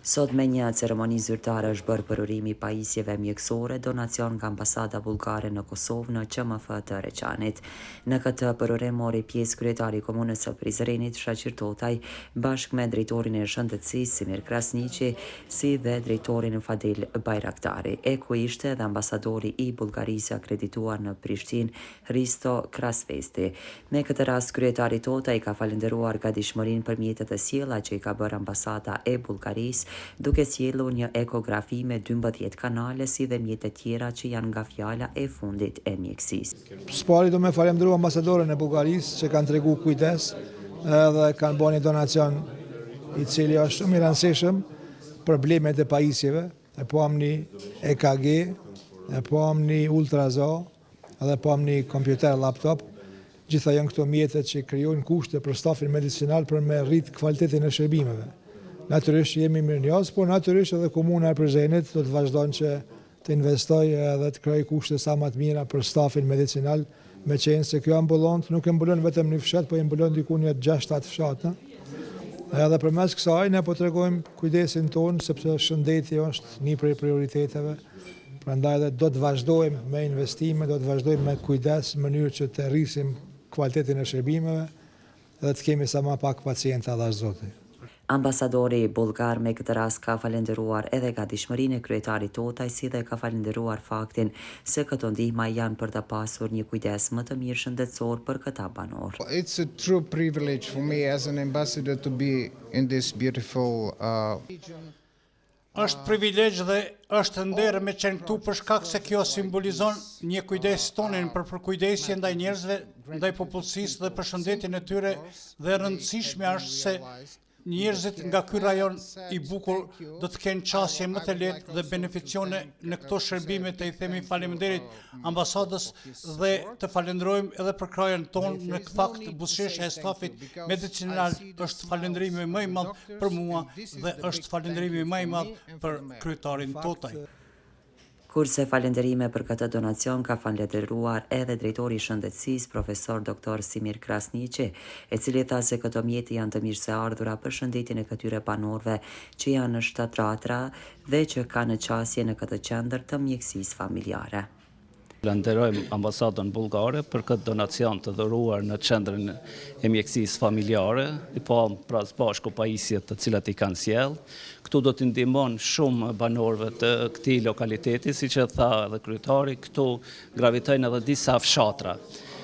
Sot me një ceremoni zyrtare është bërë përurimi i pajisjeve mjekësore donacion nga ambasada bullgare në Kosovë në QMF të Reçanit. Në këtë përurim mori pjesë kryetari i komunës së Prizrenit Shaqir Totaj bashkë me drejtorin e shëndetësisë Simir Krasniqi si dhe drejtorin Fadil Bajraktari, e ku ishte dhe ambasadori i Bullgarisë akredituar në Prishtinë Hristo Krasvesti. Me këtë rast kryetari Totaj ka falendëruar gatishmërinë për mjetet e sjella që i ka bërë ambasada e Bullgarisë, duke sjellur një ekografi me 12 kanale si dhe mjete tjera që janë nga fjala e fundit e mjekësisë. Spari do me falemderu ambasadoren e Bullgarisë që kanë tregu kujdes dhe kanë bërë një donacion i cili është shumë i rëndësishëm për problemet e pajisjeve. E pam një EKG, e pam një ultrazo, edhe pam një kompjuter laptop. Gjitha janë këto mjetet që krijojnë kushte për stafin medicinal për me rrit kvalitetin e shërbimeve. Natyrisht jemi mirënjohës, por natyrisht edhe komuna e Prizrenit do të vazhdon që të investojë dhe të krijojë kushte sa më të mira për stafin medicinal, me qenë se kjo ambulant nuk e mbulon vetëm një fshat, po e mbulon diku një 6-7 fshata. Edhe përmes kësaj ne po tregojmë kujdesin tonë sepse shëndeti është një prej prioriteteve. Prandaj edhe do të vazhdojmë me investime, do të vazhdojmë me kujdes në mënyrë që të rrisim kvalitetin e shërbimeve dhe të kemi sa më pak pacientë Allah Zoti. Ambasadori bullgar me këtë rast ka falendëruar edhe gatishmërinë e kryetarit Totaj, si dhe ka falendëruar faktin se këto ndihma janë për të pasur një kujdes më të mirë shëndetësor për këta banor. It's a true privilege for me as an ambassador to be in this beautiful region. Është privilegj dhe është nder me qenë këtu për shkak se kjo simbolizon një kujdes tonin për përkujdesje ndaj njerëzve, ndaj popullsisë dhe për shëndetin e tyre, dhe rëndësishme është se njerëzit nga ky rajon i bukur do të kenë qasje më të lehtë dhe beneficione në këto shërbime. Të i themi faleminderit ambasadës dhe të falenderojmë edhe për krajen tonë. Në fakt buzëqeshja e stafit medicinal është falënderimi më i madh për mua dhe është falënderimi më i madh për kryetarin Totaj. Kurse falënderime për këtë donacion ka falendëruar edhe drejtori i shëndetësisë profesor dr. Simir Krasniqi, e cili tha se këto mjete janë të mirëseardhura për shëndetin e këtyre banorëve që janë në shtatratra dhe që kanë qasje në këtë qendër të mjekësisë familjare. Falenderojmë ambasadën bullgare për këtë donacion të dhuruar në qendrën e mjekësisë familjare, i pa pra bashku pajisjet të cilat i kanë sjellë. Këtu do të ndihmon shumë banorëve të këtij lokaliteti, siç e tha edhe kryetari, këtu gravitojnë edhe disa fshatra.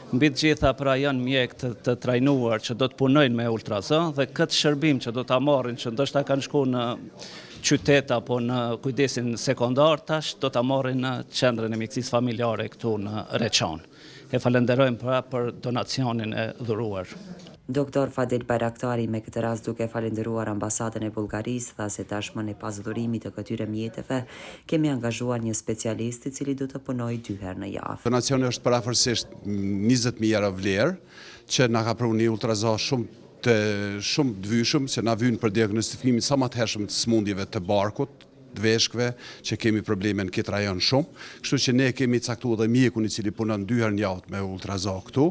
Mbi të gjitha pra janë mjek të trajnuar që do të punojnë me ultrazon dhe këtë shërbim që do ta marrin, që ndoshta kanë shkuar në qytet apo në kujdesin sekondar, tash do ta marrin në qendrën e mjekësisë familjare këtu në Reçan. E falenderojmë pra për donacionin e dhuruar. Dr. Fadil Bajraktari me këtë rast duke falendëruar ambasadën e Bullgarisë tha se tashmë në pas dhurimit të këtyre mjeteve kemi angazhuar një specialist i cili do të punojë 2 herë në javë. Donacioni është parafërsisht 20.000 euro vlerë që na ka prunë një ultrazon shumë të dvyshëm që na vyn për diagnostikimin sa më të hershëm të smundjeve të barkut, të veshkëve, që kemi probleme në këtë rajon shumë. Kështu që ne kemi caktuar dhe mjekun i cili punon 2 herë në javë me ultrazon këtu,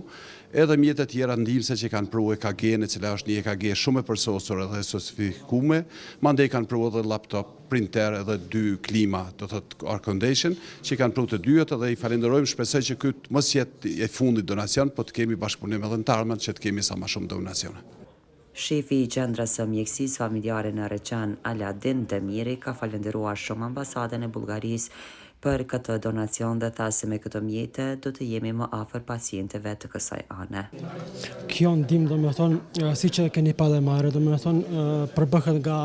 edhe mjetet tjera ndihmëse që kanë pru EKG-n, e cila është një EKG shumë e përsosur edhe sofistikuar, mandej kanë pru edhe laptop, printer edhe 2 klima, do të thotë air condition, që kanë pru të dyat, edhe i falenderojmë, shpresoj që ky mos jetë e fundit donacion, po të kemi bashkëpunim edhe në të ardhmen që të kemi sa më shumë donacione. Shefi i qendrës së mjekësisë familjare në Reçan, Aladin Demiri, ka falendëruar shumë ambasadën e Bullgarisë për këtë donacion dhe tha se me këto mjete do të jemi më afër pacientëve të kësaj ane. Kjo ndihmë domethënë siç e keni pa dhe marrë, domethënë përbëhet nga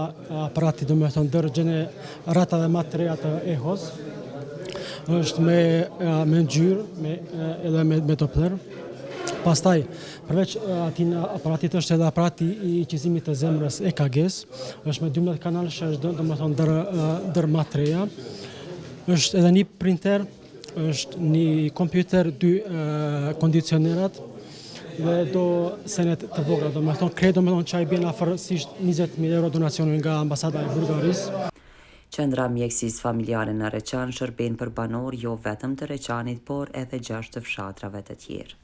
aparati domethënë dërgjene ratave më të reja të EHOS. Është me ngjyrë, edhe me Doppler. Pastaj, përveç atij aparatit është edhe aparati i qizimit të zemrës EKG-s, është me 12 kanale, është domethënë dër më të reja. Është edhe një printer, është një kompjuter, 2 kondicionerat dhe do senet të vogla. Domethënë kredi domethënë që ai bën afërsisht 20.000 euro donacione nga ambasada e Bullgarisë. Qendra mjekësisë familjare në Reçan shërben për banor jo vetëm të Reçanit, por edhe 6 të fshatrave të tjerë.